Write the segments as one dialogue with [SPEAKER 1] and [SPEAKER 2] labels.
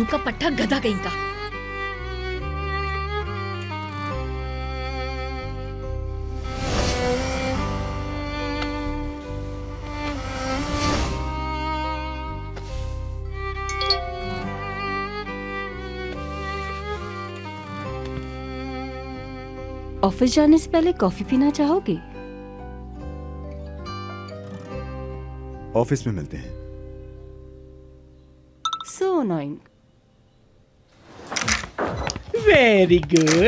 [SPEAKER 1] का पट्टा गधा कहीं का।
[SPEAKER 2] ऑफिस जाने से पहले कॉफी पीना चाहोगे?
[SPEAKER 3] ऑफिस में मिलते हैं।
[SPEAKER 2] So annoying.
[SPEAKER 4] Very good.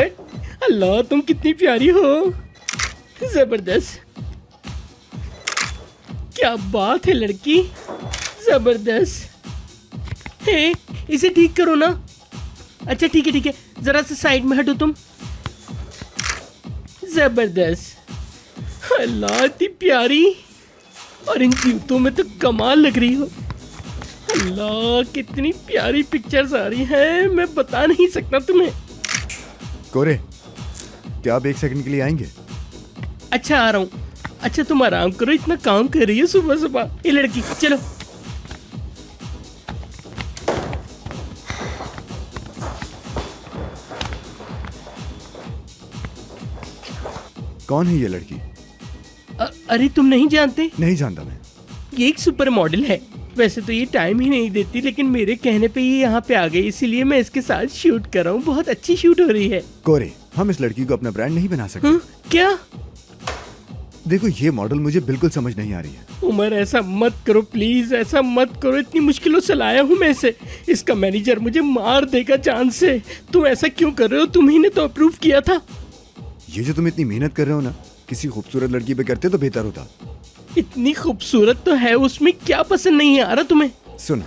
[SPEAKER 4] अल्लाह तुम कितनी प्यारी हो, जबरदस्त। क्या बात है लड़की, जबरदस्त। हे इसे ठीक करो ना। अच्छा ठीक है, जरा सा साइड में हटो तुम। जबरदस्त। अल्लाह इतनी प्यारी, और इन जूतों में तो कमाल लग रही हो। अल्लाह कितनी प्यारी पिक्चर्स आ रही हैं, मैं बता नहीं सकता तुम्हें।
[SPEAKER 3] कोरे, क्या आप 1 सेकंड के लिए आएंगे?
[SPEAKER 4] अच्छा आ रहा हूँ। अच्छा तुम आराम करो, इतना काम कर रही है सुबह सुबह। ये लड़की चलो।
[SPEAKER 3] कौन है ये लड़की?
[SPEAKER 4] अरे तुम नहीं जानते?
[SPEAKER 3] नहीं जानता मैं।
[SPEAKER 4] ये एक सुपर मॉडल है। वैसे तो ये टाइम ही नहीं देती, लेकिन मेरे कहने पे ये यहाँ पे आ गई, इसीलिए मैं इसके साथ शूट कर रहा हूँ। बहुत अच्छी शूट हो रही है।
[SPEAKER 3] कोरे, हम इस लड़की को अपना ब्रांड नहीं बना सकते।
[SPEAKER 4] क्या?
[SPEAKER 3] देखो ये मॉडल मुझे बिल्कुल समझ नहीं आ रही है।
[SPEAKER 4] उमर ऐसा मत करो प्लीज, ऐसा मत करो। इतनी मुश्किलों से लाया हूँ मैं इसे। इसका मैनेजर मुझे मार देगा जान से। तुम ऐसा क्यों कर रहे हो? तुम्ही ने तो अप्रूव किया था।
[SPEAKER 3] ये जो तुम इतनी मेहनत कर रहे हो ना, किसी खूबसूरत लड़की पे करते तो बेहतर होता।
[SPEAKER 4] इतनी खूबसूरत तो है, उसमें क्या पसंद नहीं आ रहा तुम्हें?
[SPEAKER 3] सुनो,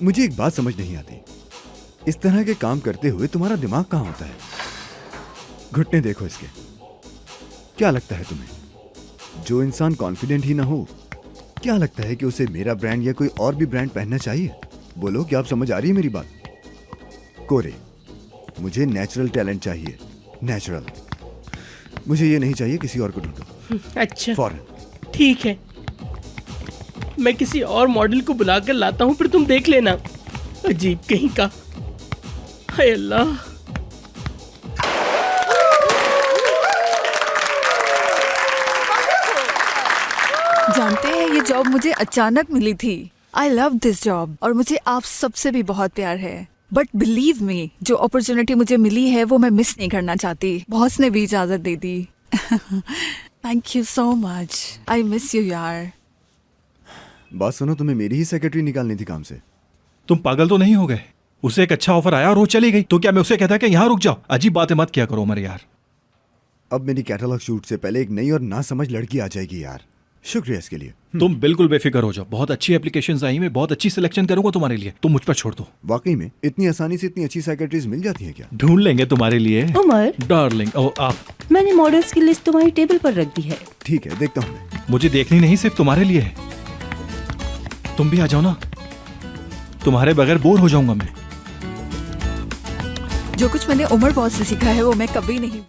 [SPEAKER 3] मुझे एक बात समझ नहीं आती। इस तरह के काम करते हुए तुम्हारा दिमाग कहाँ होता है? घुटने देखो इसके। क्या लगता है तुम्हें, जो इंसान कॉन्फिडेंट ही ना हो, क्या लगता है कि उसे मेरा ब्रांड या कोई और भी ब्रांड पहनना चाहिए? बोलो, क्या आप समझ आ रही है मेरी बात? कोरे, मुझे नेचुरल टैलेंट चाहिए, नेचुरल। मुझे ये नहीं चाहिए किसी और को ढूंढो।
[SPEAKER 4] अच्छा
[SPEAKER 3] फॉरेन।
[SPEAKER 4] ठीक है, मैं किसी और मॉडल को बुलाकर लाता हूँ, फिर तुम देख लेना। अजीब कहीं का। हाय अल्लाह।
[SPEAKER 5] जानते हैं, ये जॉब मुझे अचानक मिली थी। आई लव दिस जॉब और मुझे आप सबसे भी बहुत प्यार है। बट बिलीव मी, जो अपॉर्चुनिटी मुझे मिली है वो मैं मिस नहीं करना चाहती। बॉस ने भी इजाजत दे दी। Thank you so much. I miss you यार।
[SPEAKER 3] बात सुनो, तुम्हें मेरी ही सेक्रेटरी निकालनी थी काम से।
[SPEAKER 6] तुम पागल तो नहीं हो गए? उसे एक अच्छा ऑफर आया और वो चली गई, तो क्या मैं उसे कहता कि यहाँ रुक जाओ? अजीब बातें मत किया करो उमर यार।
[SPEAKER 3] अब मेरी कैटलॉग शूट से पहले एक नई और ना समझ लड़की आ जाएगी यार। शुक्रिया इसके लिए।
[SPEAKER 6] तुम बिल्कुल बेफिक्र हो जाओ, बहुत अच्छी एप्लीकेशंस आई, मैं बहुत अच्छी सिलेक्शन करूंगा तुम्हारे लिए, तुम मुझ पर छोड़ दो।
[SPEAKER 3] वाकई में इतनी आसानी से इतनी अच्छी सेक्रेटरीज मिल जाती हैं क्या?
[SPEAKER 6] ढूंढ लेंगे तुम्हारे लिए
[SPEAKER 2] उमर,
[SPEAKER 6] डार्लिंग। ओ आप,
[SPEAKER 2] मैंने मॉडल्स की लिस्ट तुम्हारी टेबल पर रख दी है।
[SPEAKER 3] ठीक है, देखता हूँ मैं।
[SPEAKER 6] मुझे देखनी नहीं, सिर्फ तुम्हारे लिए है। तुम भी आ जाओ ना, तुम्हारे बगैर बोर हो जाऊंगा मैं।
[SPEAKER 5] जो कुछ मैंने उमर बॉस से सीखा है वो मैं कभी नहीं